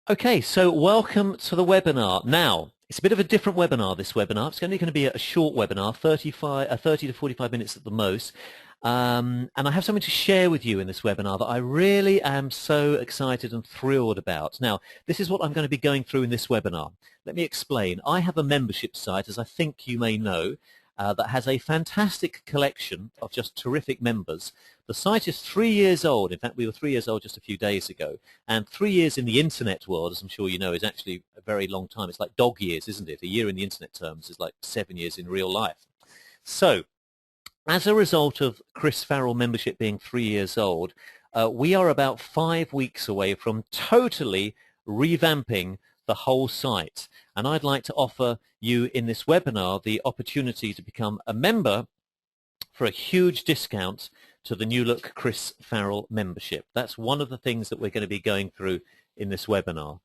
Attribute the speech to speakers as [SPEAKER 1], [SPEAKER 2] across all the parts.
[SPEAKER 1] Okay, so welcome to the webinar. Now, it's a bit of a different webinar, this webinar. It's only going to be a short webinar, 30 to 45 minutes at the most. And I have something to share with you in this webinar that I really am so excited and thrilled about. Now, this is what I'm going to be going through in this webinar. Let me explain. I have a membership site, as I think you may know, that has a fantastic collection of just terrific members. The site is 3 years old. In fact, we were 3 years old just a few days ago. And 3 years in the internet world, as I'm sure you know, is actually a very long time. It's like dog years, isn't it? A year in the internet terms is like 7 years in real life. So, as a result of Chris Farrell membership being 3 years old, we are about 5 weeks away from totally revamping the whole site. And I'd like to offer you in this webinar the opportunity to become a member for a huge discount to the New Look Chris Farrell membership. That's one of the things that we're going to be going through in this webinar.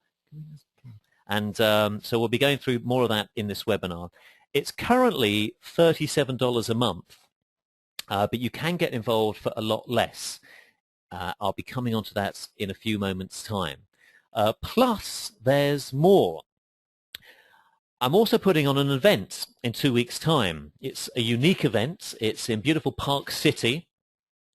[SPEAKER 1] And so we'll be going through more of that in this webinar. It's currently $37 a month, but you can get involved for a lot less. I'll be coming on to that in a few moments' time. Plus, there's more. I'm also putting on an event in 2 weeks' time. It's a unique event. It's in beautiful Park City,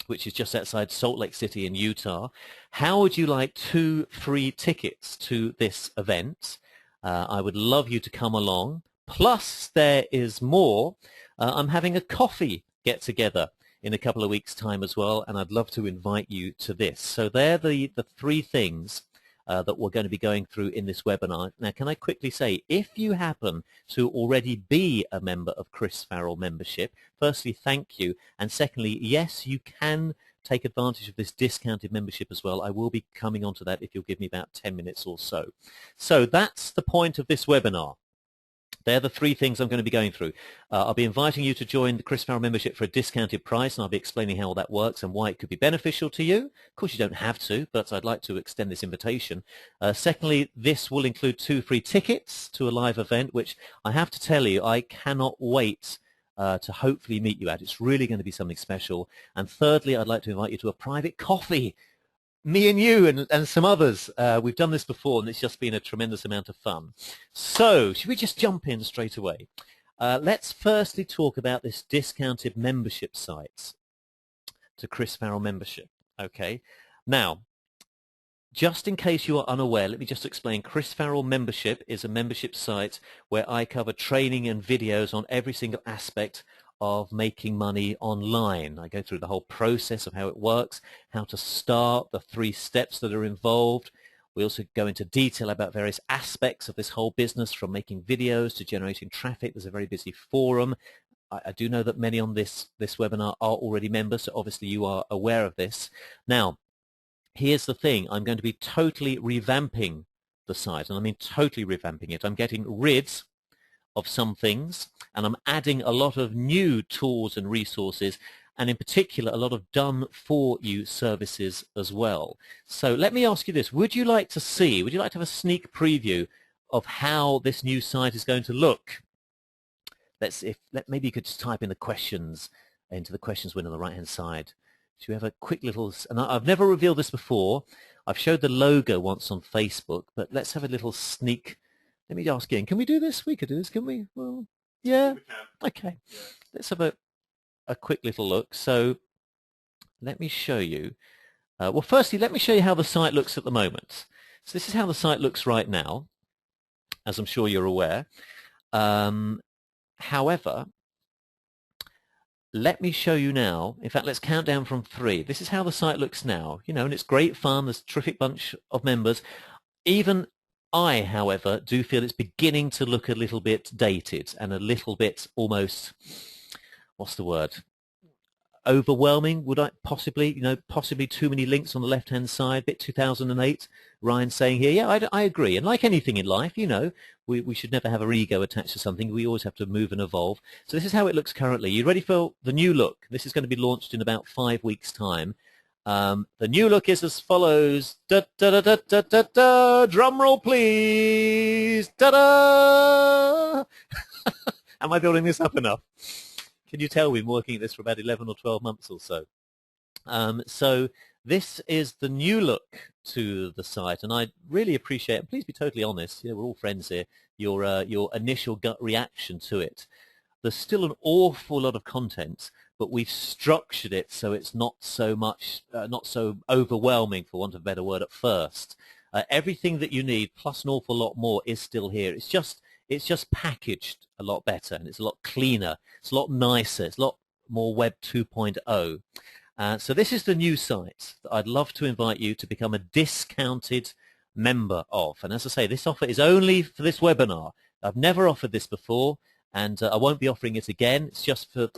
[SPEAKER 1] which is just outside Salt Lake City in Utah. How would you like 2 free tickets to this event? I would love you to come along. Plus, there is more. I'm having a coffee get-together in a couple of weeks' time as well, and I'd love to invite you to this. So they're the 3 things that we're going to be going through in this webinar. Now, can I quickly say, if you happen to already be a member of Chris Farrell membership, firstly, thank you. And secondly, yes, you can take advantage of this discounted membership as well. I will be coming on to that if you'll give me about 10 minutes or so. So that's the point of this webinar. They're the 3 things I'm going to be going through. I'll be inviting you to join the Chris Farrell membership for a discounted price, and I'll be explaining how all that works and why it could be beneficial to you. Of course, you don't have to, but I'd like to extend this invitation. Secondly, this will include 2 free tickets to a live event, which I have to tell you, I cannot wait to hopefully meet you at. It's really going to be something special. And thirdly, I'd like to invite you to a private coffee. Me and you and some others. We've done this before, and it's just been a tremendous amount of fun. So, should we just jump in straight away? Let's firstly talk about this discounted membership site to Chris Farrell membership. Okay. Now, just in case you are unaware, let me just explain. Chris Farrell membership is a membership site where I cover training and videos on every single aspect of making money online. I go through the whole process of how it works, how to start, the 3 steps that are involved. We also go into detail about various aspects of this whole business, from making videos to generating traffic. There's a very busy forum. I do know that many on this webinar are already members, so obviously you are aware of this. Now, here's the thing. I'm going to be totally revamping the site, and I mean totally revamping it. I'm getting rid of some things, and I'm adding a lot of new tools and resources, and in particular a lot of done-for-you services as well. So let me ask you this. Would you like to have a sneak preview of how this new site is going to look? Maybe you could just type in the questions into the questions window on the right-hand side. So we have a quick little, and I've never revealed this before. I've showed the logo once on Facebook, but let's have a little sneak. Let me ask again. Can we do this? We could do this, can we? Well, yeah. Okay. Yeah. Let's have a quick little look. So let me show you. Well, firstly, let me show you how the site looks at the moment. So this is how the site looks right now, as I'm sure you're aware. However, let me show you now. In fact, let's count down from 3. This is how the site looks now. You know, and it's great fun. There's a terrific bunch of members. Even I, however, do feel it's beginning to look a little bit dated and a little bit almost, what's the word, overwhelming. Would I possibly too many links on the left-hand side, bit 2008. Ryan saying here, yeah, I agree. And like anything in life, we should never have our ego attached to something. We always have to move and evolve. So this is how it looks currently. You ready for the new look? This is going to be launched in about 5 weeks' time. The new look is as follows. Da, da, da, da, da, da, da. Drum roll, please. Da-da! Am I building this up enough? Can you tell we've been working at this for about 11 or 12 months or so? So This is the new look to the site, and I really appreciate, and please be totally honest, we're all friends here, your initial gut reaction to it. There's still an awful lot of content, but we've structured it so it's not so much, not so overwhelming, for want of a better word, at first. Everything that you need, plus an awful lot more, is still here. It's just packaged a lot better, and it's a lot cleaner. It's a lot nicer. It's a lot more Web 2.0. So this is the new site that I'd love to invite you to become a discounted member of. And as I say, this offer is only for this webinar. I've never offered this before, and I won't be offering it again. It's just for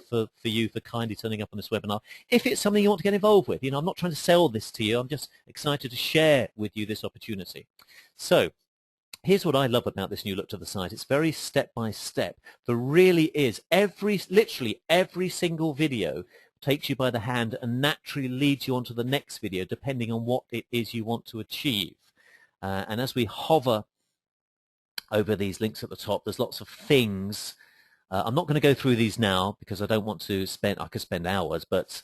[SPEAKER 1] you for kindly turning up on this webinar. If it's something you want to get involved with, I'm not trying to sell this to you. I'm just excited to share with you this opportunity. So here's what I love about this new look to the site. It's very step-by-step. There really is. Literally every single video takes you by the hand and naturally leads you on to the next video, depending on what it is you want to achieve. And as we hover over these links at the top, there's lots of things. I'm not going to go through these now because I don't want to spend, I could spend hours, but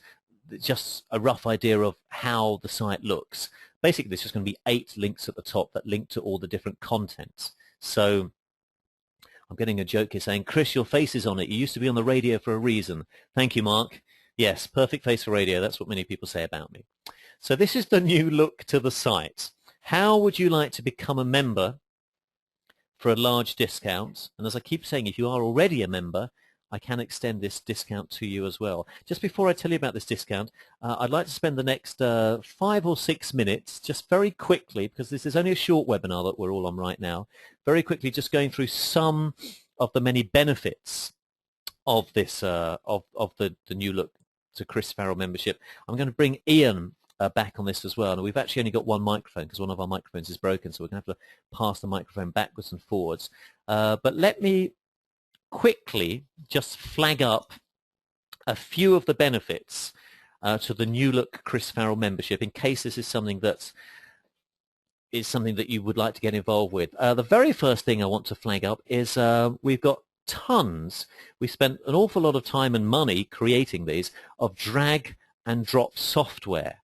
[SPEAKER 1] just a rough idea of how the site looks. Basically, there's just going to be 8 links at the top that link to all the different contents. So I'm getting a joke here saying, Chris, your face is on it. You used to be on the radio for a reason. Thank you, Mark. Yes, perfect face for radio. That's what many people say about me. So this is the new look to the site. How would you like to become a member for a large discount? And as I keep saying, if you are already a member, I can extend this discount to you as well. Just before I tell you about this discount, I'd like to spend the next 5 or 6 minutes just very quickly, because this is only a short webinar that we're all on right now, very quickly just going through some of the many benefits of this, of the new look to Chris Farrell membership. I'm going to bring Ian back on this as well. And we've actually only got one microphone because one of our microphones is broken, so we're going to have to pass the microphone backwards and forwards. But let me quickly just flag up a few of the benefits to the new look Chris Farrell membership, in case this is something that you would like to get involved with. The very first thing I want to flag up is we've got tons. We spent an awful lot of time and money creating these, of drag and drop software.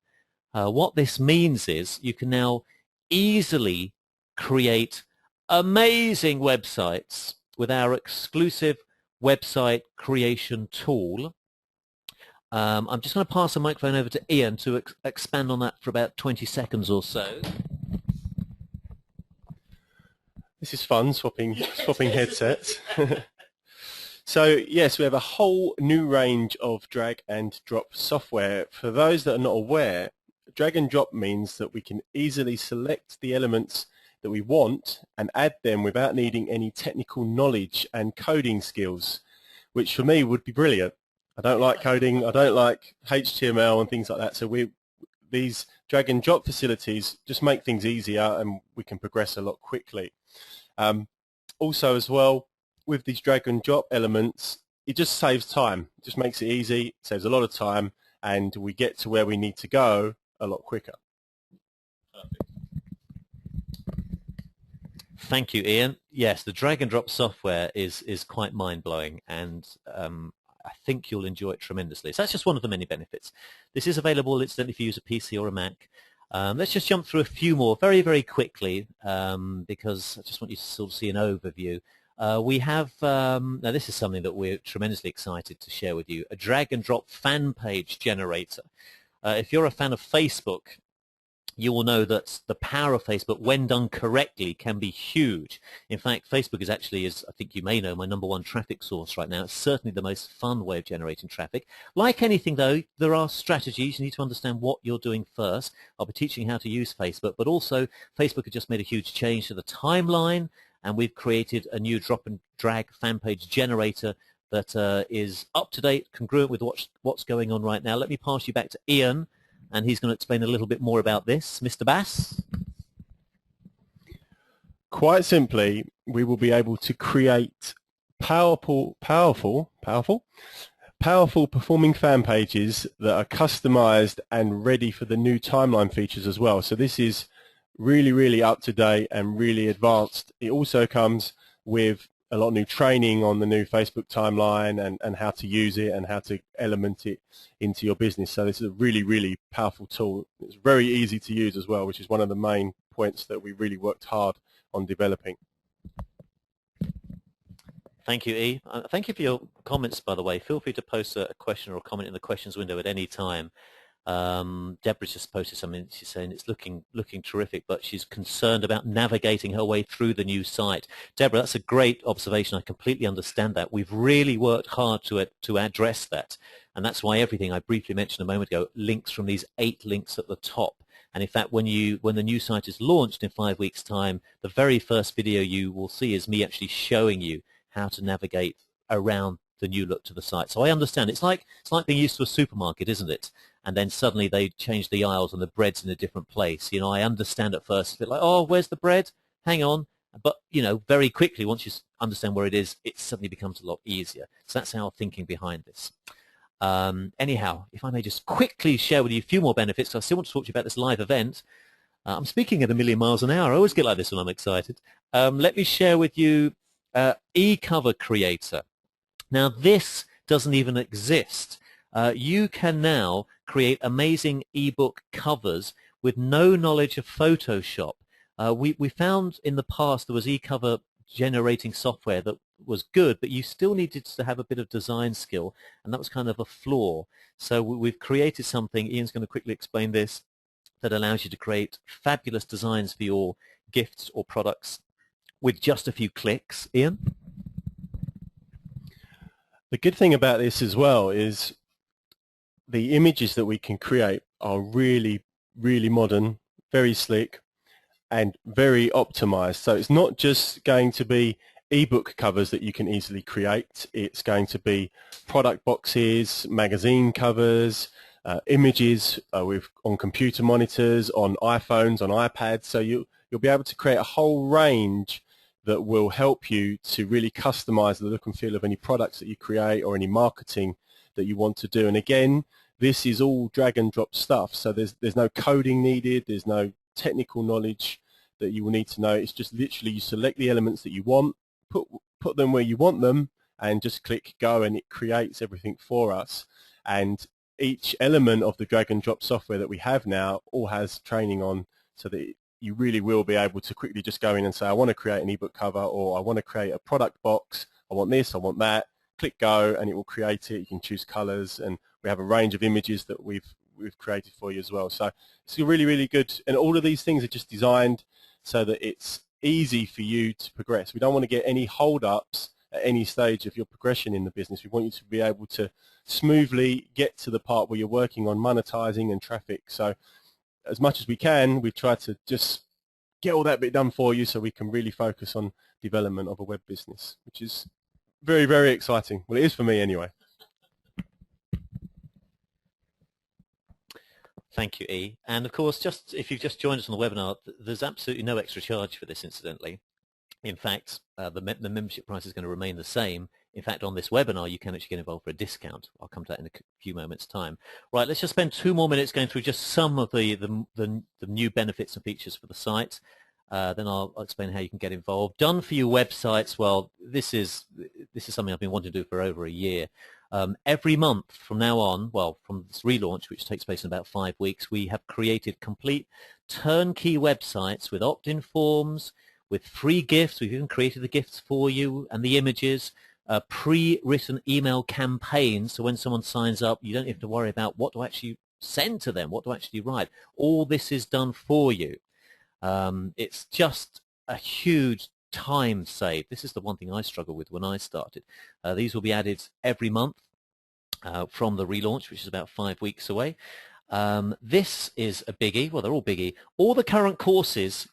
[SPEAKER 1] What this means is you can now easily create amazing websites with our exclusive website creation tool. I'm just going to pass the microphone over to Ian to expand on that for about 20 seconds or so.
[SPEAKER 2] This is fun, swapping headsets. So yes, we have a whole new range of drag and drop software. For those that are not aware, drag and drop means that we can easily select the elements that we want and add them without needing any technical knowledge and coding skills, which for me would be brilliant. I don't like coding, I don't like HTML and things like that, so these drag and drop facilities just make things easier and we can progress a lot quickly. Also as well, with these drag and drop elements, it just saves time. It just makes it easy, saves a lot of time, and we get to where we need to go a lot quicker.
[SPEAKER 1] Perfect. Thank you, Ian. Yes, the drag and drop software is quite mind-blowing, and I think you'll enjoy it tremendously. So that's just one of the many benefits. This is available incidentally if you use a PC or a Mac. Let's just jump through a few more very, very quickly because I just want you to sort of see an overview. We have, now this is something that we're tremendously excited to share with you, a drag and drop fan page generator. If you're a fan of Facebook, you will know that the power of Facebook, when done correctly, can be huge. In fact, Facebook is actually, as I think you may know, my #1 traffic source right now. It's certainly the most fun way of generating traffic. Like anything, though, there are strategies. You need to understand what you're doing first. I'll be teaching you how to use Facebook, but also Facebook has just made a huge change to the timeline, and we've created a new drop and drag fan page generator that is up to date, congruent with what's going on right now. Let me pass you back to Ian, and he's going to explain a little bit more about this. Mr. Bass?
[SPEAKER 2] Quite simply, we will be able to create powerful performing fan pages that are customized and ready for the new timeline features as well. So this is really, really up to date and really advanced. It also comes with a lot of new training on the new Facebook timeline and how to use it and how to element it into your business. So this is a really, really powerful tool. It's very easy to use as well, which is one of the main points that we really worked hard on developing.
[SPEAKER 1] Thank you, E. Thank you for your comments, by the way. Feel free to post a question or a comment in the questions window at any time. Deborah's just posted something. She's saying it's looking terrific, but she's concerned about navigating her way through the new site. Deborah, that's a great observation. I completely understand that. We've really worked hard to address that, and that's why everything I briefly mentioned a moment ago links from these 8 links at the top. And in fact, when the new site is launched in 5 weeks' time, the very first video you will see is me actually showing you how to navigate around the new look to the site. So I understand. It's like being used to a supermarket, isn't it? And then suddenly they change the aisles and the bread's in a different place. You know, I understand at first, it's a bit like, oh, where's the bread? Hang on. But, you know, very quickly, once you understand where it is, it suddenly becomes a lot easier. So that's our thinking behind this. Anyhow, if I may just quickly share with you a few more benefits, I still want to talk to you about this live event. I'm speaking at 1,000,000 miles an hour. I always get like this when I'm excited. Let me share with you e-cover creator. Now this doesn't even exist. You can now create amazing ebook covers with no knowledge of Photoshop. We found in the past there was e-cover generating software that was good, but you still needed to have a bit of design skill, and that was kind of a flaw. So we've created something, Ian's going to quickly explain this, that allows you to create fabulous designs for your gifts or products with just a few clicks. Ian?
[SPEAKER 2] The good thing about this as well is the images that we can create are really, really modern, very slick, and very optimized. So it's not just going to be ebook covers that you can easily create. It's going to be product boxes, magazine covers, images on computer monitors, on iPhones, on iPads. So you'll be able to create a whole range that will help you to really customize the look and feel of any products that you create or any marketing that you want to do. And again, this is all drag and drop stuff. So there's no coding needed. There's no technical knowledge that you will need to know. It's just literally you select the elements that you want, put them where you want them, and just click go, and it creates everything for us. And each element of the drag and drop software that we have now all has training on, so that you really will be able to quickly just go in and say, I want to create an ebook cover, or I want to create a product box, I want this, I want that. Click go, and it will create it. You can choose colors, and we have a range of images that we've created for you as well. So it's really, really good, and all of these things are just designed so that it's easy for you to progress. We don't want to get any hold-ups at any stage of your progression in the business. We want you to be able to smoothly get to the part where you're working on monetizing and traffic. So as much as we can, we try to just get all that bit done for you so we can really focus on development of a web business, which is very, very exciting. Well, it is for me anyway.
[SPEAKER 1] Thank you, E. And of course, just if you've just joined us on the webinar, there's absolutely no extra charge for this, incidentally. In fact, the membership price is going to remain the same. In fact, on this webinar, you can actually get involved for a discount. I'll come to that in a few moments' time. Right, let's just spend 2 more minutes going through just some of the new benefits and features for the site. Then I'll explain how you can get involved. Done for you websites. Well, this is something I've been wanting to do for over a year. Every month from now on, well, from this relaunch, which takes place in about 5 weeks, we have created complete turnkey websites with opt-in forms, with free gifts. We've even created the gifts for you and the images, pre-written email campaigns. So when someone signs up, you don't have to worry about what to actually send to them, what to actually write. All this is done for you. It's just a huge time save. This is the one thing I struggled with when I started. These will be added every month from the relaunch, which is about 5 weeks away. This is a biggie. Well, they're all biggie. All the current courses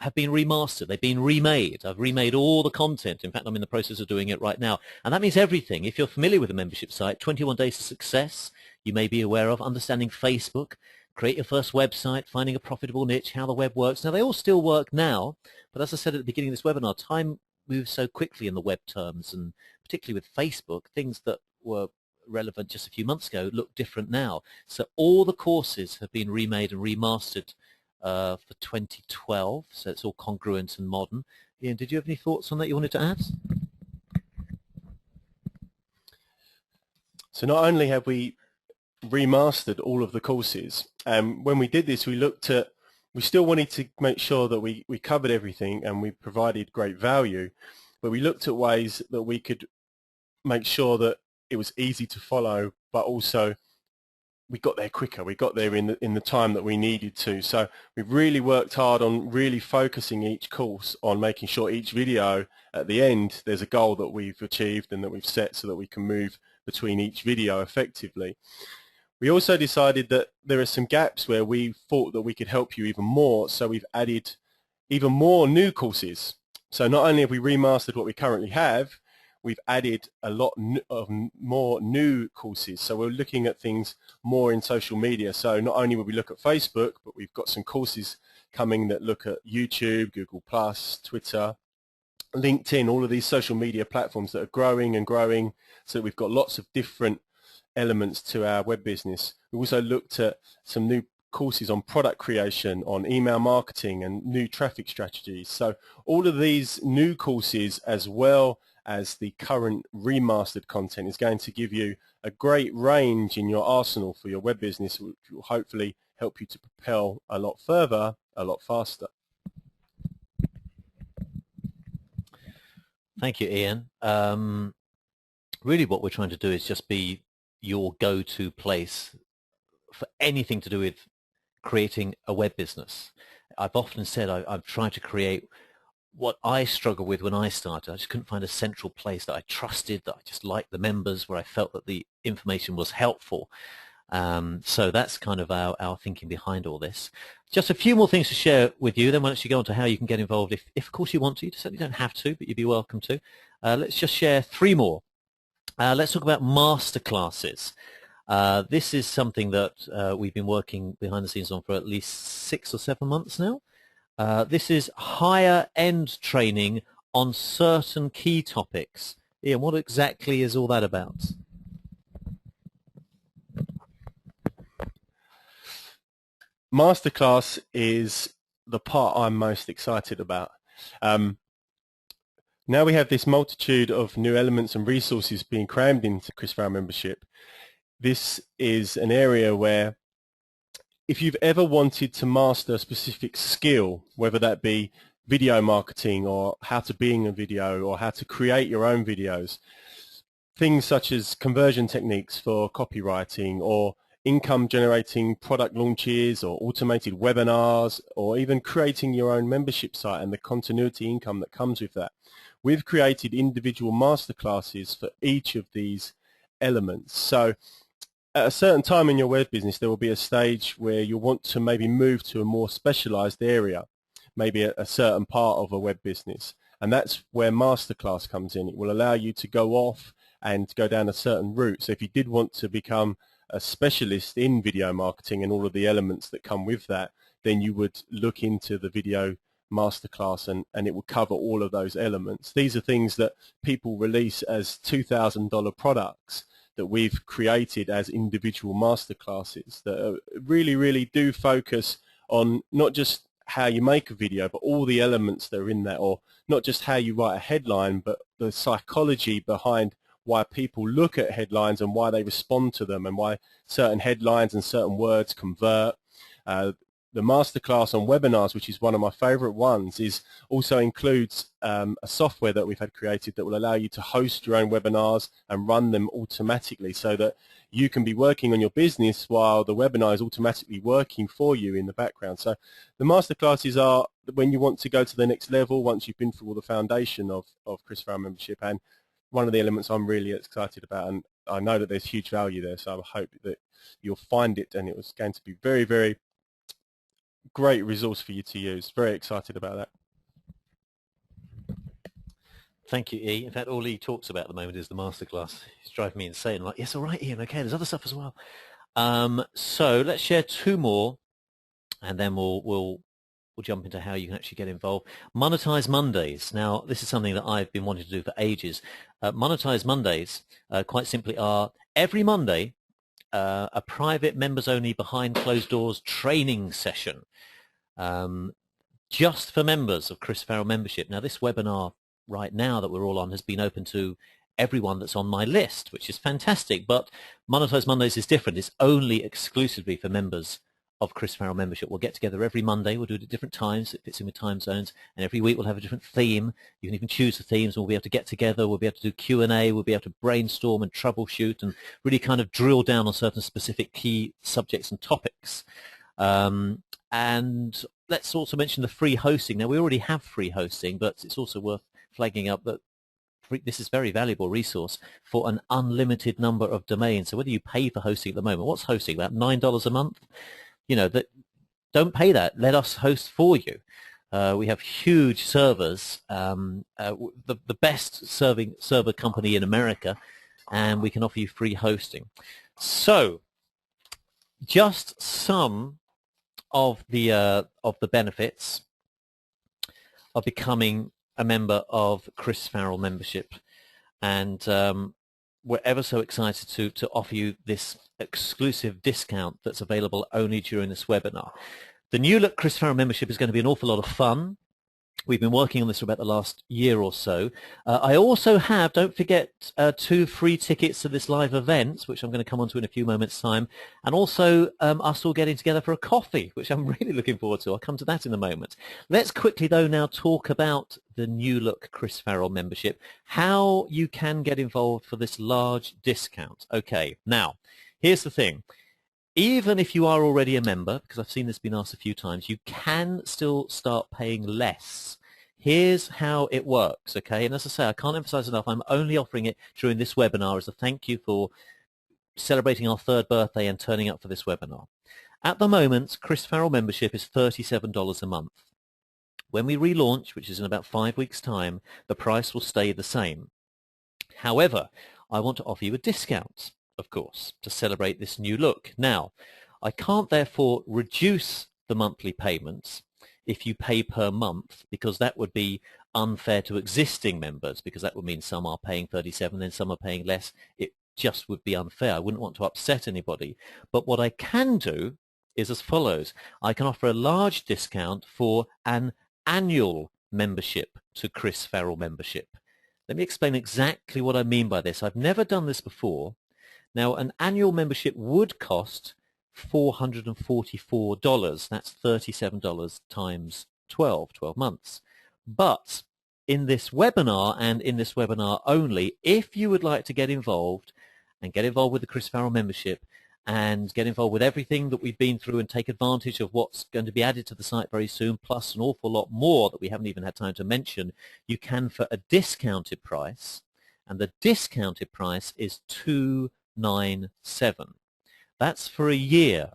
[SPEAKER 1] have been remastered. They've been remade. I've remade all the content. In fact, I'm in the process of doing it right now. And that means everything. If you're familiar with the membership site, 21 Days to Success, you may be aware of, understanding Facebook, create your first website, finding a profitable niche, how the web works. Now, they all still work now, but as I said at the beginning of this webinar, time moves so quickly in the web terms, and particularly with Facebook, things that were relevant just a few months ago look different now. So all the courses have been remade and remastered for 2012, so it's all congruent and modern. Ian, did you have any thoughts on that you wanted to add?
[SPEAKER 2] So not only have we remastered all of the courses, and when we did this, we still wanted to make sure that we covered everything and we provided great value, but we looked at ways that we could make sure that it was easy to follow, but also we got there quicker. We got there in the time that we needed to. So we've really worked hard on really focusing each course on making sure each video at the end there's a goal that we've achieved and that we've set so that we can move between each video effectively. We also decided that there are some gaps where we thought that we could help you even more, so we've added even more new courses. So not only have we remastered what we currently have, we've added a lot of more new courses. So we're looking at things more in social media. So not only will we look at Facebook, but we've got some courses coming that look at YouTube, Google+, Twitter, LinkedIn, all of these social media platforms that are growing and growing. So we've got lots of different elements to our web business. We also looked at some new courses on product creation, on email marketing and new traffic strategies. So all of these new courses as well as the current remastered content is going to give you a great range in your arsenal for your web business, which will hopefully help you to propel a lot further, a lot faster.
[SPEAKER 1] Thank you, Ian. Really what we're trying to do is just be your go-to place for anything to do with creating a web business. I've often said I've tried to create what I struggled with when I started. I just couldn't find a central place that I trusted, that I just liked the members, where I felt that the information was helpful. So that's kind of our thinking behind all this. Just a few more things to share with you, then we'll actually go on to how you can get involved if of course you want to. You certainly don't have to, but you'd be welcome to. Let's just share three more. Let's talk about masterclasses. This is something that we've been working behind the scenes on for at least 6 or 7 months now. This is higher end training on certain key topics. Ian, what exactly is all that about?
[SPEAKER 2] Masterclass is the part I'm most excited about. Now we have this multitude of new elements and resources being crammed into Chris Farrell membership. This is an area where if you've ever wanted to master a specific skill, whether that be video marketing or how to be in a video or how to create your own videos, things such as conversion techniques for copywriting or income generating product launches or automated webinars or even creating your own membership site and the continuity income that comes with that. We've created individual masterclasses for each of these elements. So at a certain time in your web business, there will be a stage where you'll want to maybe move to a more specialized area, maybe a certain part of a web business. And that's where masterclass comes in. It will allow you to go off and go down a certain route. So if you did want to become a specialist in video marketing and all of the elements that come with that, then you would look into the video masterclass and it will cover all of those elements. These are things that people release as $2,000 products that we've created as individual masterclasses that really do focus on not just how you make a video, but all the elements that are in that, or not just how you write a headline, but the psychology behind why people look at headlines and why they respond to them and why certain headlines and certain words convert. The masterclass on webinars, which is one of my favorite ones, also includes a software that we've had created that will allow you to host your own webinars and run them automatically so that you can be working on your business while the webinar is automatically working for you in the background. So the masterclasses are when you want to go to the next level once you've been through all the foundation of Chris Farrell membership, and one of the elements I'm really excited about, and I know that there's huge value there, so I hope that you'll find it, and it was going to be very great resource for you to use. Very excited about that.
[SPEAKER 1] Thank you, E. In fact, all E talks about at the moment is the masterclass. He's driving me insane. I'm like, yes, all right, Ian, okay, there's other stuff as well. So let's share two more, and then we'll jump into how you can actually get involved. Monetize Mondays. Now, this is something that I've been wanting to do for ages. Monetize Mondays, quite simply, are every Monday a private members-only behind closed doors training session just for members of Chris Farrell membership. Now, this webinar right now that we're all on has been open to everyone that's on my list, which is fantastic. But Monetize Mondays is different. It's only exclusively for members of Chris Farrell membership. We'll get together every Monday. We'll do it at different times. It fits in with time zones. And every week we'll have a different theme. You can even choose the themes. We'll be able to get together. We'll be able to do Q&A. We'll be able to brainstorm and troubleshoot and really kind of drill down on certain specific key subjects and topics. And let's also mention the free hosting. Now, we already have free hosting, but it's also worth flagging up that this is a very valuable resource for an unlimited number of domains. So whether you pay for hosting at the moment, what's hosting? About $9 a month? You know, don't pay that. Let us host for you. We have huge servers, the best server company in America, and we can offer you free hosting. So just some of the benefits of becoming a member of Chris Farrell membership, and we're ever so excited to offer you this exclusive discount that's available only during this webinar. The new look Chris Farrell membership is going to be an awful lot of fun. We've been working on this for about the last year or so. I also have, don't forget, 2 free tickets to this live event, which I'm going to come on to in a few moments' time, and also us all getting together for a coffee, which I'm really looking forward to. I'll come to that in a moment. Let's quickly, though, now talk about the new look Chris Farrell membership, how you can get involved for this large discount. Okay, now, here's the thing. Even if you are already a member, because I've seen this been asked a few times, you can still start paying less. Here's how it works, okay? And as I say, I can't emphasize enough, I'm only offering it during this webinar as a thank you for celebrating our 3rd birthday and turning up for this webinar. At the moment, Chris Farrell membership is $37 a month. When we relaunch, which is in about 5 weeks' time, the price will stay the same. However, I want to offer you a discount, of course, to celebrate this new look. Now, I can't therefore reduce the monthly payments if you pay per month, because that would be unfair to existing members, because that would mean some are paying $37 and some are paying less. It just would be unfair. I wouldn't want to upset anybody. But what I can do is as follows. I can offer a large discount for an annual membership to Chris Farrell membership. Let me explain exactly what I mean by this. I've never done this before. Now, an annual membership would cost $444. That's $37 times 12 months. But in this webinar, and in this webinar only, if you would like to get involved and get involved with the Chris Farrell membership and get involved with everything that we've been through and take advantage of what's going to be added to the site very soon, plus an awful lot more that we haven't even had time to mention, you can for a discounted price, and the discounted price is $297. That's for a year.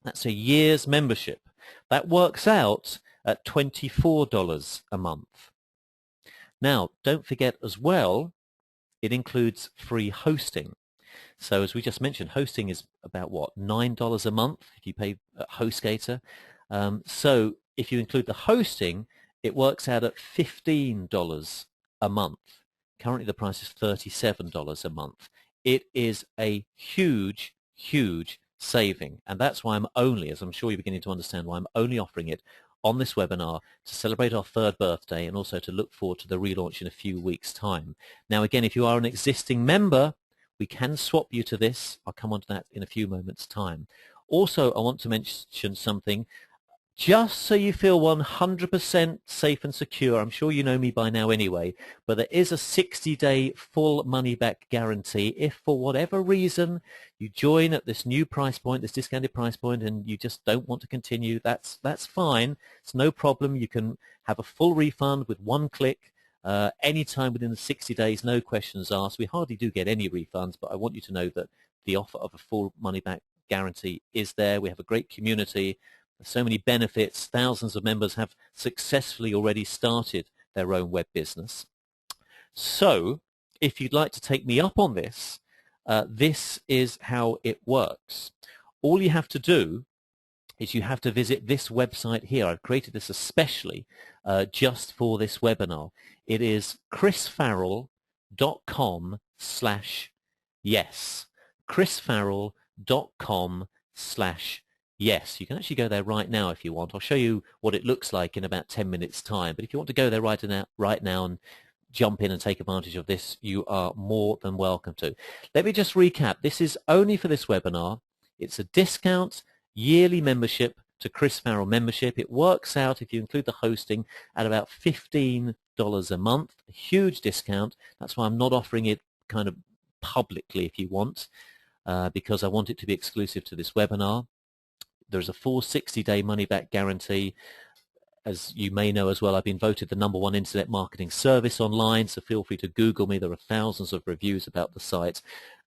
[SPEAKER 1] That's a year's membership. That works out at $24 a month. Now, don't forget as well, it includes free hosting. So as we just mentioned, hosting is about, what, $9 a month if you pay HostGator. So if you include the hosting, it works out at $15 a month. Currently the price is $37 a month. It is a huge, huge saving. And that's why I'm only, as I'm sure you're beginning to understand, why I'm only offering it on this webinar to celebrate our 3rd birthday and also to look forward to the relaunch in a few weeks' time. Now, again, if you are an existing member, we can swap you to this. I'll come on to that in a few moments' time. Also, I want to mention something just so you feel 100% safe and secure. I'm sure you know me by now anyway, but there is a 60-day full money-back guarantee. If for whatever reason you join at this new price point, this discounted price point, and you just don't want to continue, that's fine. It's no problem. You can have a full refund with one click. Anytime within the 60 days, no questions asked. We hardly do get any refunds, but I want you to know that the offer of a full money-back guarantee is there. We have a great community. There's so many benefits. Thousands of members have successfully already started their own web business. So if you'd like to take me up on this, this is how it works. All you have to do is you have to visit this website here. I've created this especially just for this webinar. It is chrisfarrell.com/yes. chrisfarrell.com/yes. You can actually go there right now if you want. I'll show you what it looks like in about 10 minutes' time. But if you want to go there right now and jump in and take advantage of this, you are more than welcome to. Let me just recap. This is only for this webinar. It's a discount yearly membership to Chris Farrell membership. It works out, if you include the hosting, at about $15 a month, a huge discount. That's why I'm not offering it kind of publicly, if you want, because I want it to be exclusive to this webinar. There's a full 60-day money-back guarantee. As you may know as well, I've been voted the #1 internet marketing service online, so feel free to Google me. There are thousands of reviews about the site.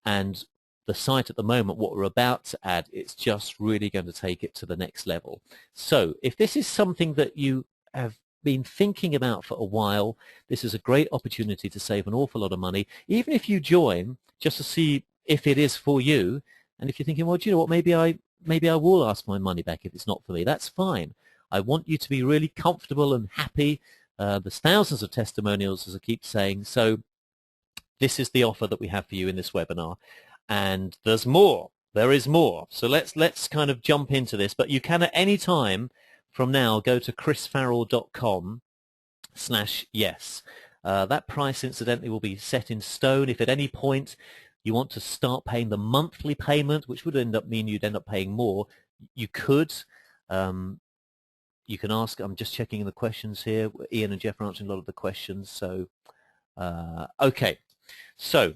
[SPEAKER 1] And the site at the moment, what we're about to add, it's just really going to take it to the next level. So if this is something that you have been thinking about for a while, this is a great opportunity to save an awful lot of money, even if you join just to see if it is for you. And if you're thinking, well, do you know what, maybe I will ask my money back if it's not for me. That's fine. I want you to be really comfortable and happy. There's thousands of testimonials, as I keep saying. So this is the offer that we have for you in this webinar. And there's more. There is more. So let's kind of jump into this. But you can at any time from now go to chrisfarrell.com/yes. That price, incidentally, will be set in stone. If at any point you want to start paying the monthly payment, which would mean you'd end up paying more, you could. You can ask. I'm just checking the questions here. Ian and Jeff are answering a lot of the questions. So, okay. So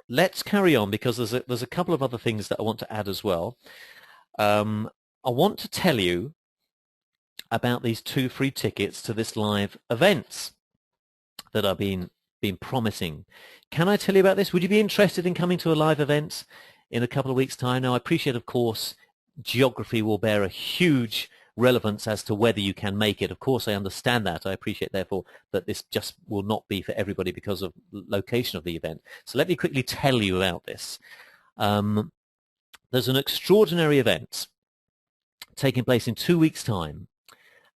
[SPEAKER 1] let's carry on, because there's a couple of other things that I want to add as well. I want to tell you about these 2 free tickets to this live event that I've been promising. Can I tell you about this? Would you be interested in coming to a live event in a couple of weeks' time? Now, I appreciate, of course, geography will bear a huge relevance as to whether you can make it. Of course, I understand that. I appreciate, therefore, that this just will not be for everybody because of location of the event. So let me quickly tell you about this. There's an extraordinary event taking place in 2 weeks' time,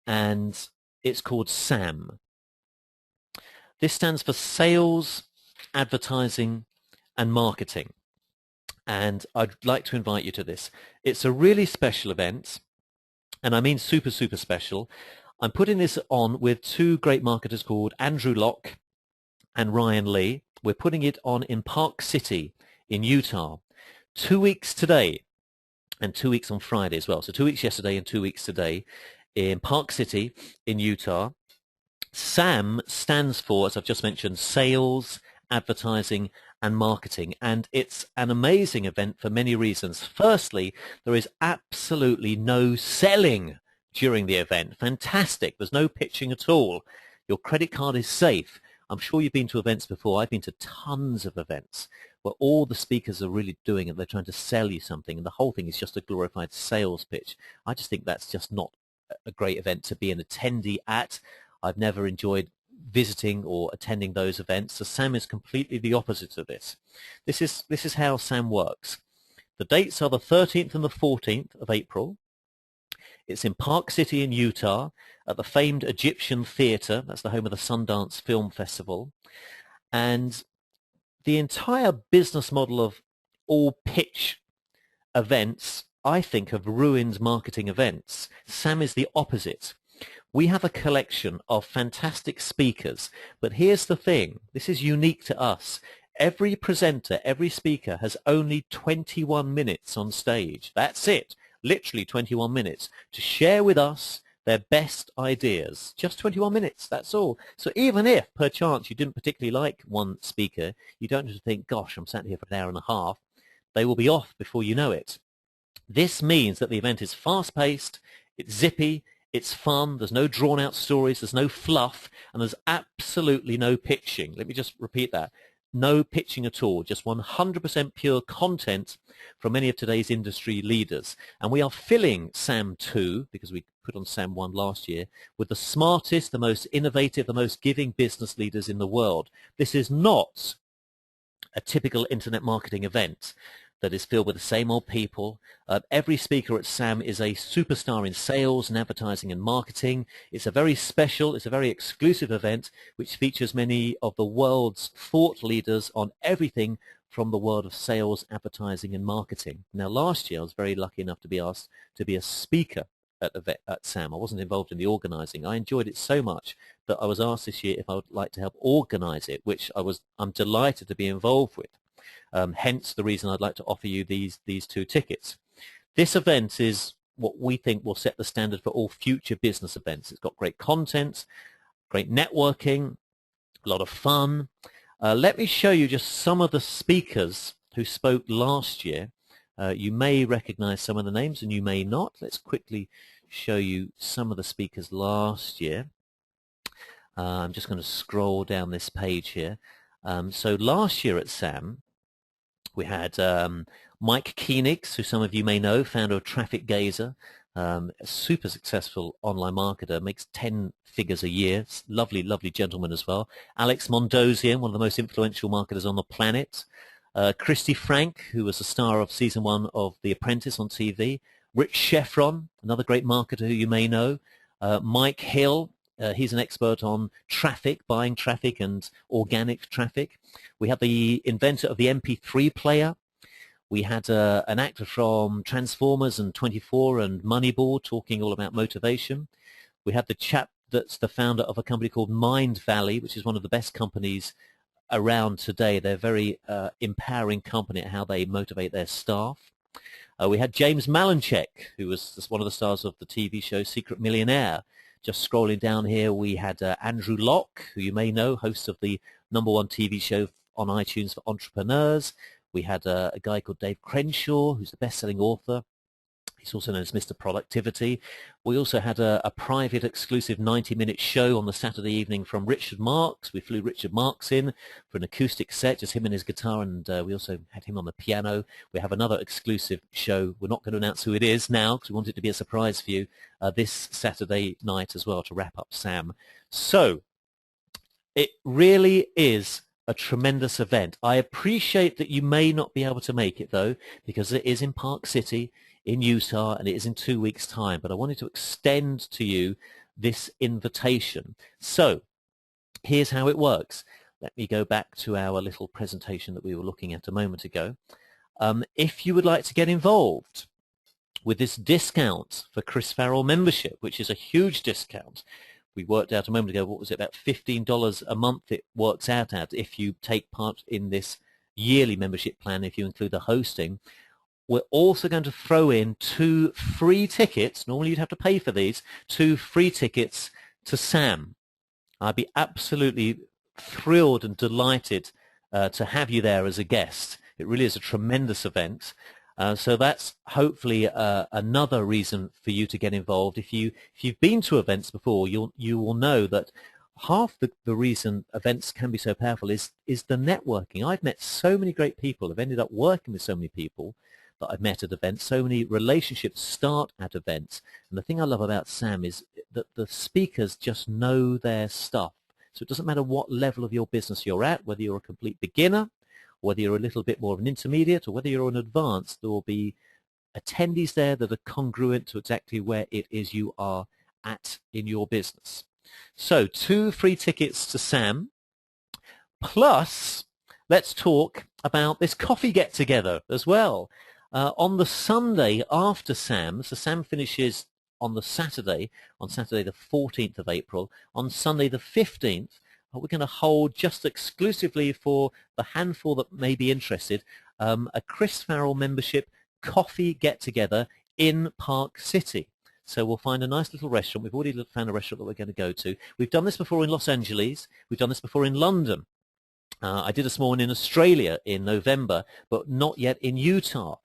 [SPEAKER 1] and it's called SAM. This stands for Sales, Advertising, and Marketing. And I'd like to invite you to this. It's a really special event. And I mean super, super special. I'm putting this on with 2 great marketers called Andrew Locke and Ryan Lee. We're putting it on in Park City in Utah. 2 weeks today and 2 weeks on Friday as well. So 2 weeks yesterday and 2 weeks today in Park City in Utah. SAM stands for, as I've just mentioned, Sales, Advertising, and Marketing, and it's an amazing event for many reasons. Firstly, there is absolutely no selling during the event. Fantastic. There's no pitching at all. Your credit card is safe. I'm sure you've been to events before. I've been to tons of events where all the speakers are really doing it. They're trying to sell you something, and the whole thing is just a glorified sales pitch. I just think that's just not a great event to be an attendee at. I've never enjoyed visiting or attending those events. So SAM is completely the opposite of this. This is how SAM works. The dates are the 13th and the 14th of April. It's in Park City in Utah at the famed Egyptian Theater. That's the home of the Sundance Film Festival. And the entire business model of all pitch events, I think, have ruined marketing events. SAM is the opposite. We have a collection of fantastic speakers, but here's the thing. This is unique to us. Every presenter, every speaker has only 21 minutes on stage. That's it. Literally 21 minutes to share with us their best ideas. Just 21 minutes, that's all. So even if, per chance, you didn't particularly like one speaker, you don't have to think, gosh, I'm sat here for an hour and a half. They will be off before you know it. This means that the event is fast-paced, it's zippy, it's fun, there's no drawn-out stories, there's no fluff, and there's absolutely no pitching. Let me just repeat that. No pitching at all, just 100% pure content from many of today's industry leaders. And we are filling SAM 2, because we put on SAM 1 last year, with the smartest, the most innovative, the most giving business leaders in the world. This is not a typical internet marketing event that is filled with the same old people. Every speaker at SAM is a superstar in sales and advertising and marketing. It's a very special, it's a very exclusive event which features many of the world's thought leaders on everything from the world of sales, advertising and marketing. Now last year I was very lucky enough to be asked to be a speaker at SAM. I wasn't involved in the organising. I enjoyed it so much that I was asked this year if I would like to help organise it, which I'm delighted to be involved with. Hence the reason I'd like to offer you these 2 tickets. This event is what we think will set the standard for all future business events. It's got great content, great networking, a lot of fun. Let me show you just some of the speakers who spoke last year. You may recognize some of the names and you may not. Let's quickly show you some of the speakers last year. I'm just going to scroll down this page here. So last year at SAM, we had Mike Koenigs, who some of you may know, founder of Traffic Gazer, a super successful online marketer, makes 10 figures a year. Lovely, lovely gentleman as well. Alex Mondosian, one of the most influential marketers on the planet. Christy Frank, who was the star of season 1 of The Apprentice on TV. Rich Sheffron, another great marketer who you may know. Mike Hill, he's an expert on traffic, buying traffic and organic traffic. We have the inventor of the MP3 player. We had an actor from Transformers and 24 and Moneyball talking all about motivation. We had the chap that's the founder of a company called Mind Valley, which is one of the best companies around today. They're a very empowering company at how they motivate their staff. We had James Malinchek, who was one of the stars of the TV show Secret Millionaire. Just scrolling down here, we had Andrew Locke, who you may know, host of the #1 TV show on iTunes for entrepreneurs. We had a guy called Dave Crenshaw, who's the best-selling author. He's also known as Mr. Productivity. We also had a private exclusive 90-minute show on the Saturday evening from Richard Marx. We flew Richard Marx in for an acoustic set, just him and his guitar, and we also had him on the piano. We have another exclusive show. We're not going to announce who it is now because we want it to be a surprise for you this Saturday night as well to wrap up SAM. So it really is a tremendous event. I appreciate that you may not be able to make it, though, because it is in Park City in Utah, and it is in 2 weeks' time. But I wanted to extend to you this invitation. So here's how it works. Let me go back to our little presentation that we were looking at a moment ago. If you would like to get involved with this discount for Chris Farrell membership, which is a huge discount, we worked out a moment ago, what was it, about $15 a month it works out at if you take part in this yearly membership plan, if you include the hosting. We're also going to throw in 2 free tickets. Normally you'd have to pay for these. 2 free tickets to SAM. I'd be absolutely thrilled and delighted to have you there as a guest. It really is a tremendous event. So that's hopefully another reason for you to get involved. If you've been to events before, you will know that half the reason events can be so powerful is the networking. I've met so many great people. I've ended up working with so many people that I've met at events. So many relationships start at events. And the thing I love about SAM is that the speakers just know their stuff. So it doesn't matter what level of your business you're at, whether you're a complete beginner, whether you're a little bit more of an intermediate, or whether you're an advanced, there will be attendees there that are congruent to exactly where it is you are at in your business. So 2 free tickets to SAM, plus let's talk about this coffee get-together as well. On the Sunday after SAM, so SAM finishes on Saturday the 14th of April. On Sunday the 15th, we're going to hold just exclusively for the handful that may be interested, a Chris Farrell membership coffee get-together in Park City. So we'll find a nice little restaurant. We've already found a restaurant that we're going to go to. We've done this before in Los Angeles. We've done this before in London. I did a small one in Australia in November, but not yet in Utah.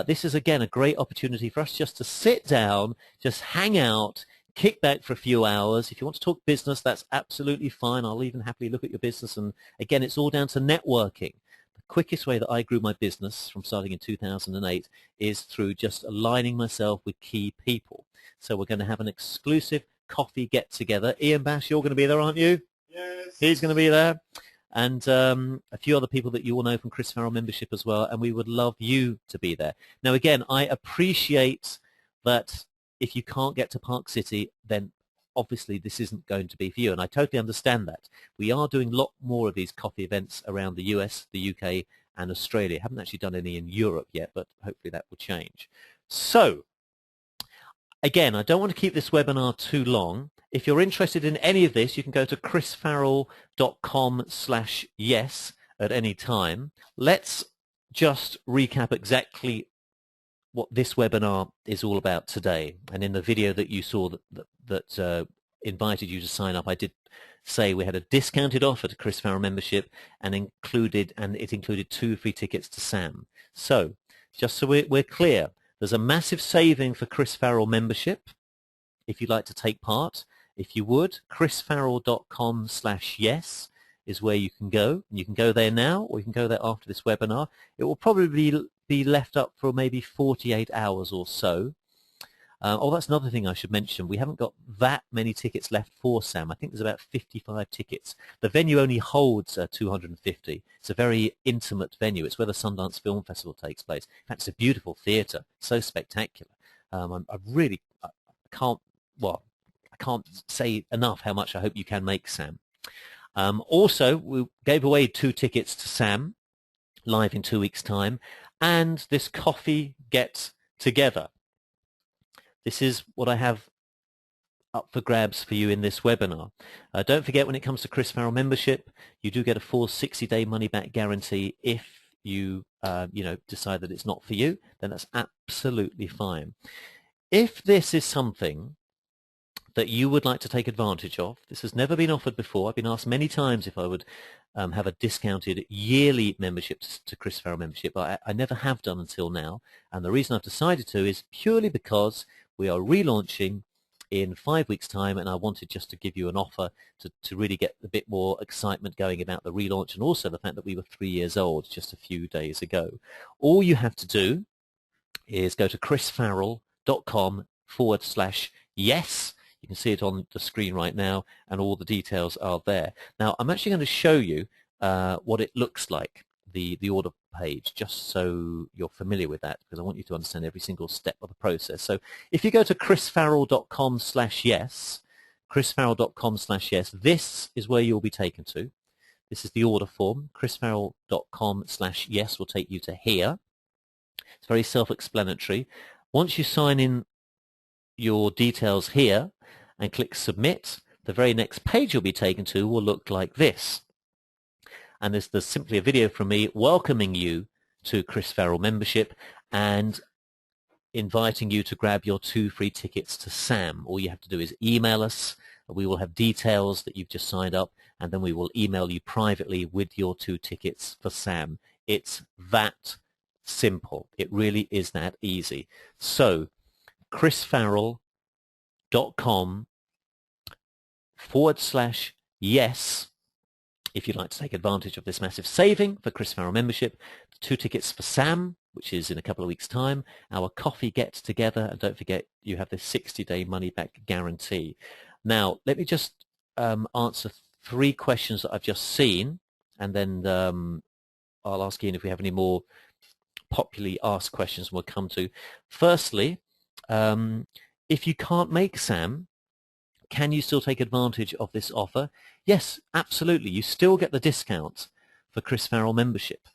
[SPEAKER 1] This is, again, a great opportunity for us just to sit down, just hang out, kick back for a few hours. If you want to talk business, that's absolutely fine. I'll even happily look at your business. And again, it's all down to networking. The quickest way that I grew my business from starting in 2008 is through just aligning myself with key people. So we're going to have an exclusive coffee get-together. Ian Bash, you're going to be there, aren't you?
[SPEAKER 2] Yes.
[SPEAKER 1] He's going to be there. And a few other people that you will know from Chris Farrell membership as well. And we would love you to be there. Now, again, I appreciate that if you can't get to Park City, then obviously this isn't going to be for you. And I totally understand that. We are doing a lot more of these coffee events around the US, the UK, and Australia. Haven't actually done any in Europe yet, but hopefully that will change. So Again, I don't want to keep this webinar too long. If you're interested in any of this, you can go to chrisfarrell.com/yes at any time. Let's just recap exactly what this webinar is all about today. And in the video that you saw that invited you to sign up, I did say we had a discounted offer to Chris Farrell membership, and it included 2 free tickets to SAM. So just so we're clear, there's a massive saving for Chris Farrell membership if you'd like to take part. If you would, chrisfarrell.com/yes is where you can go. And you can go there now, or you can go there after this webinar. It will probably be left up for maybe 48 hours or so. That's another thing I should mention. We haven't got that many tickets left for SAM. I think there's about 55 tickets. The venue only holds 250. It's a very intimate venue. It's where the Sundance Film Festival takes place. In fact, it's a beautiful theatre, so spectacular. I can't say enough how much I hope you can make SAM. Also, we gave away 2 tickets to SAM live in 2 weeks' time, and this coffee get together. This is what I have up for grabs for you in this webinar. Don't forget, when it comes to Chris Farrell membership, you do get a full 60-day money-back guarantee. If you decide that it's not for you, then that's absolutely fine. If this is something that you would like to take advantage of, this has never been offered before. I've been asked many times if I would have a discounted yearly membership to Chris Farrell membership, but I never have done until now. And the reason I've decided to is purely because we are relaunching in 5 weeks' time, and I wanted just to give you an offer to really get a bit more excitement going about the relaunch, and also the fact that we were 3 years old just a few days ago. All you have to do is go to chrisfarrell.com/yes. You can see it on the screen right now, and all the details are there. Now, I'm actually going to show you what it looks like, the order page, just so you're familiar with that, because I want you to understand every single step of the process. So if you go to chrisfarrell.com/yes, chrisfarrell.com/yes, this is where you'll be taken to. This is the order form. chrisfarrell.com/yes will take you to here. It's very self-explanatory. Once you sign in your details here and click submit, the very next page you'll be taken to will look like this. And there's simply a video from me welcoming you to Chris Farrell membership and inviting you to grab your 2 free tickets to SAM. All you have to do is email us. We will have details that you've just signed up, and then we will email you privately with your 2 tickets for SAM. It's that simple. It really is that easy. So chrisfarrell.com/yes if you'd like to take advantage of this massive saving for Chris Farrell membership. 2 tickets for SAM, which is in a couple of weeks' time, our coffee get-together, and don't forget you have this 60-day money-back guarantee. Now, let me just answer 3 questions that I've just seen, and then I'll ask Ian if we have any more popularly asked questions we'll come to. Firstly, if you can't make SAM, can you still take advantage of this offer? Yes, absolutely. You still get the discount for Chris Farrell membership.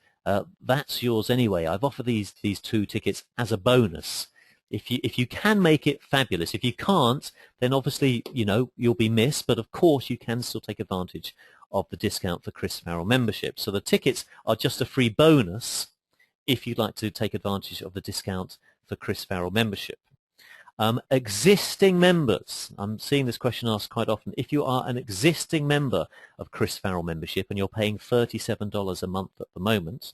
[SPEAKER 1] That's yours anyway. I've offered these 2 tickets as a bonus. If you can make it, fabulous. If you can't, then obviously you'll be missed. But of course, you can still take advantage of the discount for Chris Farrell membership. So the tickets are just a free bonus if you'd like to take advantage of the discount for Chris Farrell membership. Existing members, I'm seeing this question asked quite often. If you are an existing member of Chris Farrell membership and you're paying $37 a month at the moment,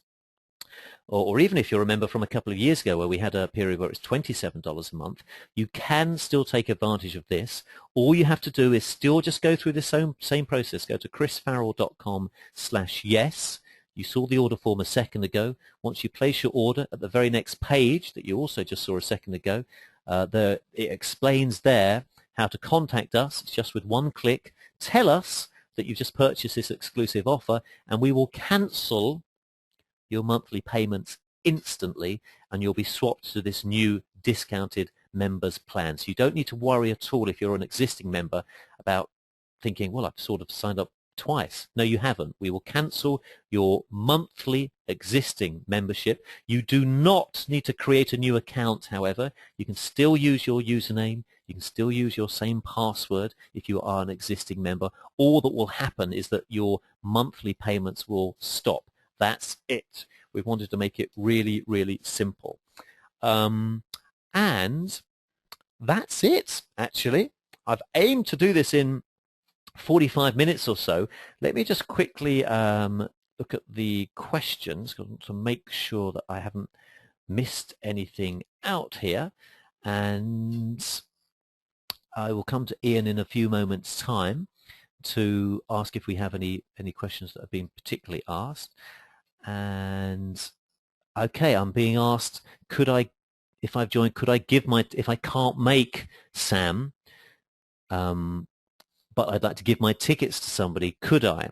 [SPEAKER 1] or even if you're a member from a couple of years ago where we had a period where it's $27 a month, you can still take advantage of this. All you have to do is still just go through the same process. Go to chrisfarrell.com/yes. You saw the order form a second ago. Once you place your order, at the very next page that you also just saw a second ago, it explains there how to contact us. It's just with 1 click. Tell us that you've just purchased this exclusive offer, and we will cancel your monthly payments instantly, and you'll be swapped to this new discounted members plan. So you don't need to worry at all if you're an existing member about thinking, well, I've sort of signed up twice. No, you haven't. We will cancel your monthly existing membership. You do not need to create a new account, however. You can still use your username. You can still use your same password if you are an existing member. All that will happen is that your monthly payments will stop. That's it. We wanted to make it really, really simple. And that's it, actually. I've aimed to do this in 45 minutes or so. Let me just quickly look at the questions to make sure that I haven't missed anything out here. And I will come to Ian in a few moments' time to ask if we have any questions that have been particularly asked. And okay, I'm being asked, if I've joined, if I can't make Sam, but I'd like to give my tickets to somebody, could I?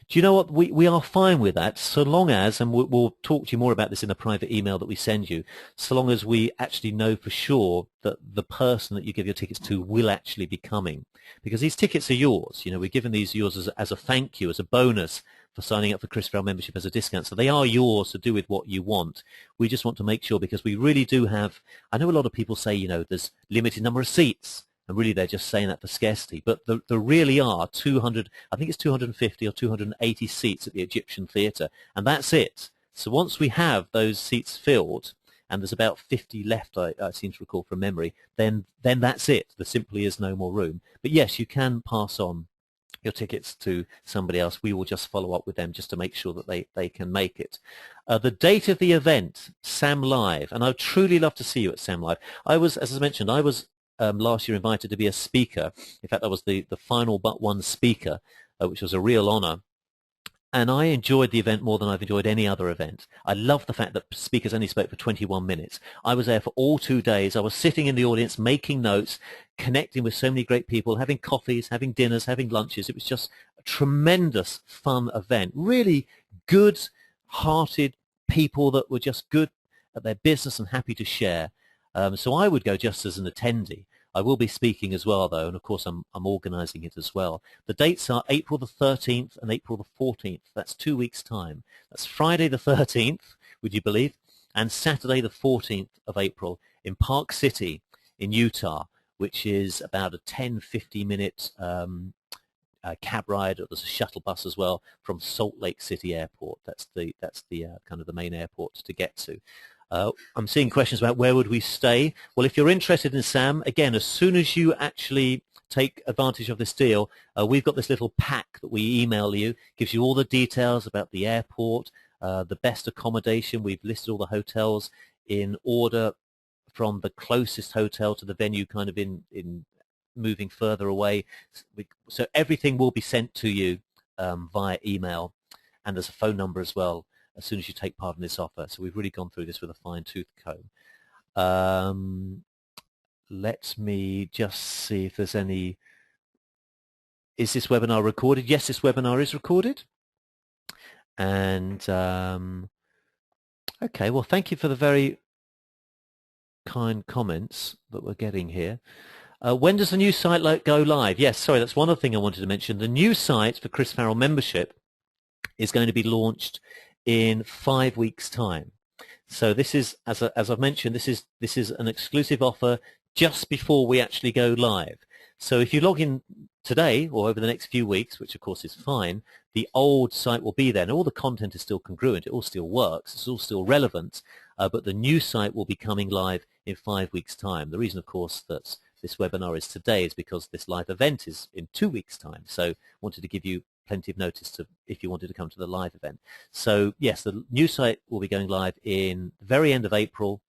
[SPEAKER 1] Do you know what? We are fine with that, so long as, and we'll talk to you more about this in a private email that we send you, so long as we actually know for sure that the person that you give your tickets to will actually be coming. Because these tickets are yours. You know, we're giving these yours as a thank you, as a bonus for signing up for Chris Farrell membership as a discount. So they are yours to do with what you want. We just want to make sure, because we really do have, I know a lot of people say, you know, there's limited number of seats. And really, they're just saying that for scarcity. But there really are 200, I think it's 250 or 280 seats at the Egyptian Theatre, and that's it. So once we have those seats filled, and there's about 50 left, I seem to recall from memory, then that's it. There simply is no more room. But yes, you can pass on your tickets to somebody else. We will just follow up with them just to make sure that they can make it. The date of the event, Sam Live, and I'd truly love to see you at Sam Live. As I mentioned, I was last year invited to be a speaker. In fact, I was the final but one speaker, which was a real honor. And I enjoyed the event more than I've enjoyed any other event. I love the fact that speakers only spoke for 21 minutes. I was there for all 2 days. I was sitting in the audience, making notes, connecting with so many great people, having coffees, having dinners, having lunches. It was just a tremendous fun event. Really good-hearted people that were just good at their business and happy to share. So I would go just as an attendee. I will be speaking as well, though, and of course I'm organising it as well. The dates are April the 13th and April the 14th. That's 2 weeks' time. That's Friday the 13th, would you believe, and Saturday the 14th of April in Park City in Utah, which is about a 10-15 minute cab ride. There's a shuttle bus as well from Salt Lake City Airport. That's the kind of the main airport to get to. I'm seeing questions about where would we stay. Well, if you're interested in Sam, again, as soon as you actually take advantage of this deal, we've got this little pack that we email you, gives you all the details about the airport, the best accommodation. We've listed all the hotels in order from the closest hotel to the venue, kind of in moving further away. So everything will be sent to you via email, and there's a phone number as well as soon as you take part in this offer. So we've really gone through this with a fine-tooth comb. Let me just see if there's any... Is this webinar recorded? Yes, this webinar is recorded. And okay, well, thank you for the very kind comments that we're getting here. When does the new site go live? Yes, sorry, that's one other thing I wanted to mention. The new site for Chris Farrell membership is going to be launched in 5 weeks' time. So this is, as I've mentioned, this is an exclusive offer just before we actually go live. So if you log in today or over the next few weeks, which of course is fine, the old site will be there, and all the content is still congruent. It all still works. It's all still relevant, but the new site will be coming live in 5 weeks' time. The reason, of course, that this webinar is today is because this live event is in 2 weeks' time. So wanted to give you plenty of notice to if you wanted to come to the live event. So yes, the new site will be going live in the very end of April,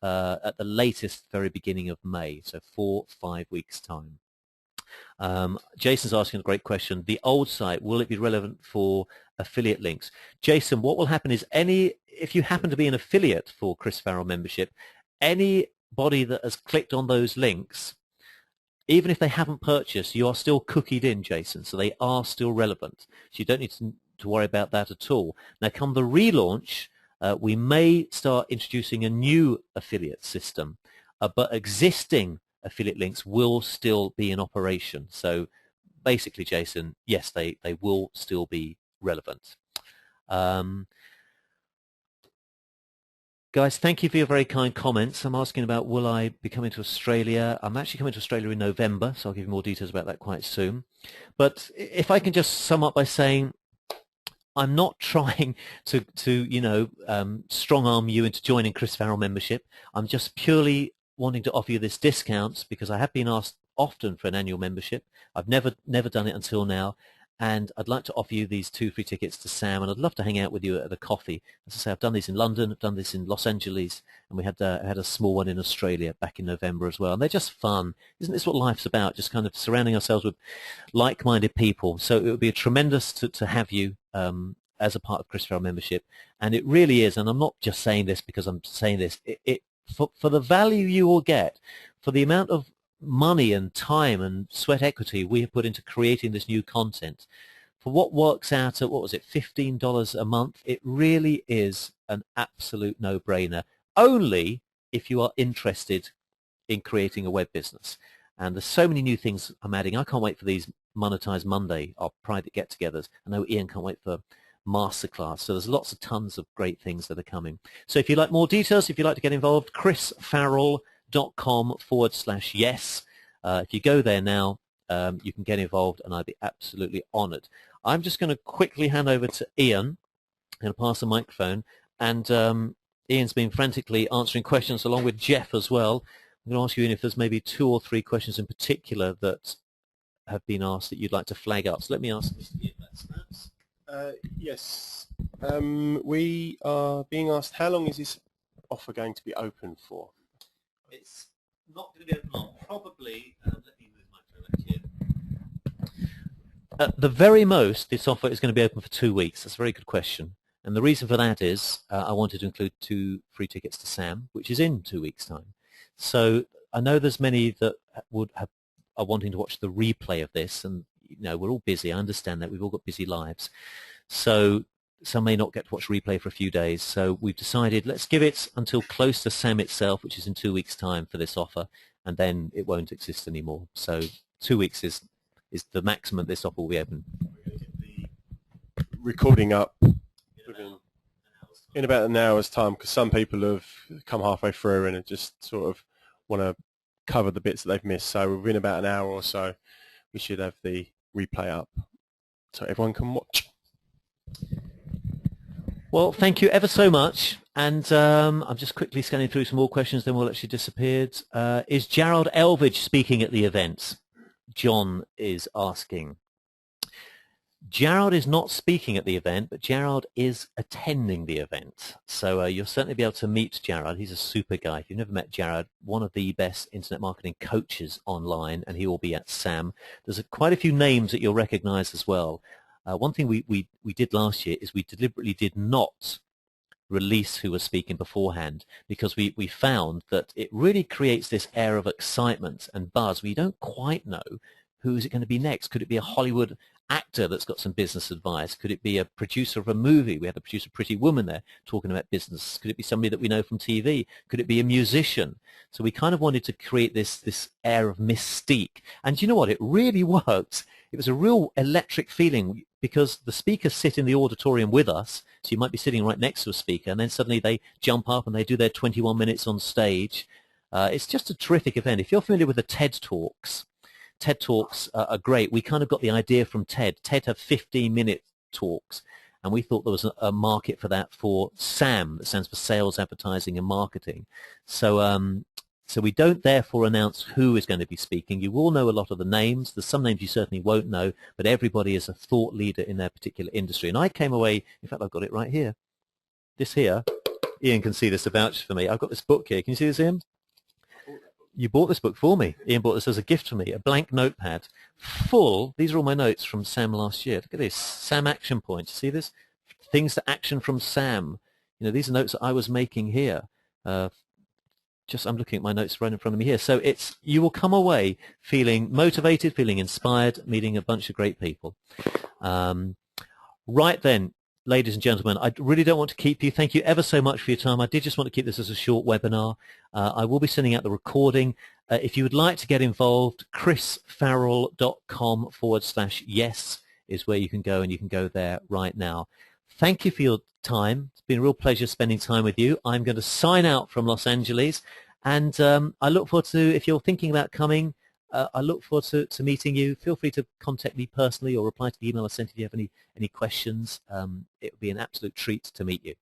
[SPEAKER 1] at the latest very beginning of May, so 4-5 weeks' time. Jason's asking a great question. The old site, will it be relevant for affiliate links? Jason, what will happen is if you happen to be an affiliate for Chris Farrell membership, anybody that has clicked on those links, even if they haven't purchased, you are still cookied in, Jason, so they are still relevant. So you don't need to worry about that at all. Now, come the relaunch, we may start introducing a new affiliate system, but existing affiliate links will still be in operation. So basically, Jason, yes, they will still be relevant. Guys, thank you for your very kind comments. I'm asking about will I be coming to Australia. I'm actually coming to Australia in November, so I'll give you more details about that quite soon. But if I can just sum up by saying I'm not trying to strong arm you into joining Chris Farrell membership. I'm just purely wanting to offer you this discount because I have been asked often for an annual membership. I've never done it until now, and I'd like to offer you these 2 free tickets to Sam, and I'd love to hang out with you at a coffee. As I say, I've done these in London, I've done this in Los Angeles, and we had a small one in Australia back in November as well. And they're just fun. Isn't this what life's about? Just kind of surrounding ourselves with like-minded people. So it would be a tremendous to have you as a part of Chris Farrell membership. And it really is, and I'm not just saying this because I'm saying this, for the value you will get, for the amount of money and time and sweat equity we have put into creating this new content, for what works out at, what was it, $15 a month, it really is an absolute no-brainer, only if you are interested in creating a web business. And there's so many new things I'm adding. I can't wait for these Monetize Monday, our private get-togethers. I know Ian can't wait for masterclass. So there's tons of great things that are coming. So if you'd like more details, if you'd like to get involved, chrisfarrell.com/yes. If you go there now, you can get involved, and I'd be absolutely honored. I'm just going to quickly hand over to Ian. I'm going to pass the microphone, and Ian's been frantically answering questions along with Jeff as well. I'm going to ask you, Ian, if there's maybe 2 or 3 questions in particular that have been asked that you'd like to flag up. So let me ask Mr. Ian that snaps.
[SPEAKER 2] Yes. We are being asked, how long is this offer going to be open for?
[SPEAKER 1] It's not going to be open on probably, let me move my phone back here. At the very most, this offer is going to be open for 2 weeks. That's a very good question. And the reason for that is I wanted to include 2 free tickets to Sam, which is in 2 weeks' time. So I know there's many that are wanting to watch the replay of this, and we're all busy. I understand that. We've all got busy lives. So some may not get to watch replay for a few days. So we've decided let's give it until close to SAM itself, which is in 2 weeks' time for this offer, and then it won't exist anymore. So 2 weeks is the maximum this offer will be open.
[SPEAKER 2] We're going to get the recording up in about an hour's time, because some people have come halfway through and just sort of want to cover the bits that they've missed. So within about an hour or so, we should have the replay up so everyone can watch.
[SPEAKER 1] Well, thank you ever so much. And I'm just quickly scanning through some more questions, then we'll actually disappeared. Is Gerald Elvidge speaking at the event? John is asking. Gerald is not speaking at the event, but Gerald is attending the event. So you'll certainly be able to meet Gerald. He's a super guy. If you've never met Gerald, one of the best internet marketing coaches online, and he will be at SAM. There's quite a few names that you'll recognize as well. One thing we did last year is we deliberately did not release who was speaking beforehand, because we found that it really creates this air of excitement and buzz. We don't quite know who is it going to be next. Could it be a Hollywood actor that's got some business advice? Could it be a producer of a movie? We had the producer Pretty Woman there talking about business. Could it be somebody that we know from TV? Could it be a musician? So we kind of wanted to create this air of mystique. And you know what? It really worked. It was a real electric feeling, because the speakers sit in the auditorium with us, so you might be sitting right next to a speaker, and then suddenly they jump up and they do their 21 minutes on stage. It's just a terrific event. If you're familiar with the TED Talks are great. We kind of got the idea from TED. TED have 15-minute talks, and we thought there was a market for that for SAM, that stands for Sales, Advertising and Marketing. So so we don't therefore announce who is going to be speaking. You will know a lot of the names. There's some names you certainly won't know, but everybody is a thought leader in their particular industry. And I came away, in fact, I've got it right here. This here, Ian can see this to vouch for me. I've got this book here. Can you see this, Ian? You bought this book for me. Ian bought this as a gift for me, a blank notepad full. These are all my notes from SAM last year. Look at this, SAM action points. See this? Things to action from SAM. These are notes that I was making here. I'm looking at my notes right in front of me here. So you will come away feeling motivated, feeling inspired, meeting a bunch of great people. Right then, ladies and gentlemen, I really don't want to keep you. Thank you ever so much for your time. I did just want to keep this as a short webinar. I will be sending out the recording. If you would like to get involved, chrisfarrell.com/yes is where you can go, and you can go there right now. Thank you for your time. It's been a real pleasure spending time with you. I'm going to sign out from Los Angeles, and I look forward to, if you're thinking about coming, I look forward to meeting you. Feel free to contact me personally or reply to the email I sent if you have any questions. It would be an absolute treat to meet you.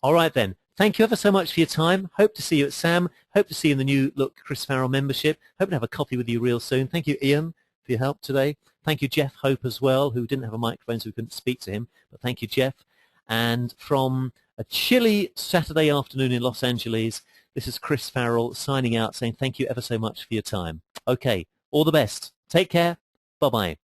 [SPEAKER 1] All right then. Thank you ever so much for your time. Hope to see you at SAM. Hope to see you in the new Look Chris Farrell membership. Hope to have a coffee with you real soon. Thank you, Ian, for your help today. Thank you, Jeff Hope, as well, who didn't have a microphone, so we couldn't speak to him. But thank you, Jeff. And from a chilly Saturday afternoon in Los Angeles, this is Chris Farrell signing out, saying thank you ever so much for your time. Okay, all the best. Take care. Bye-bye.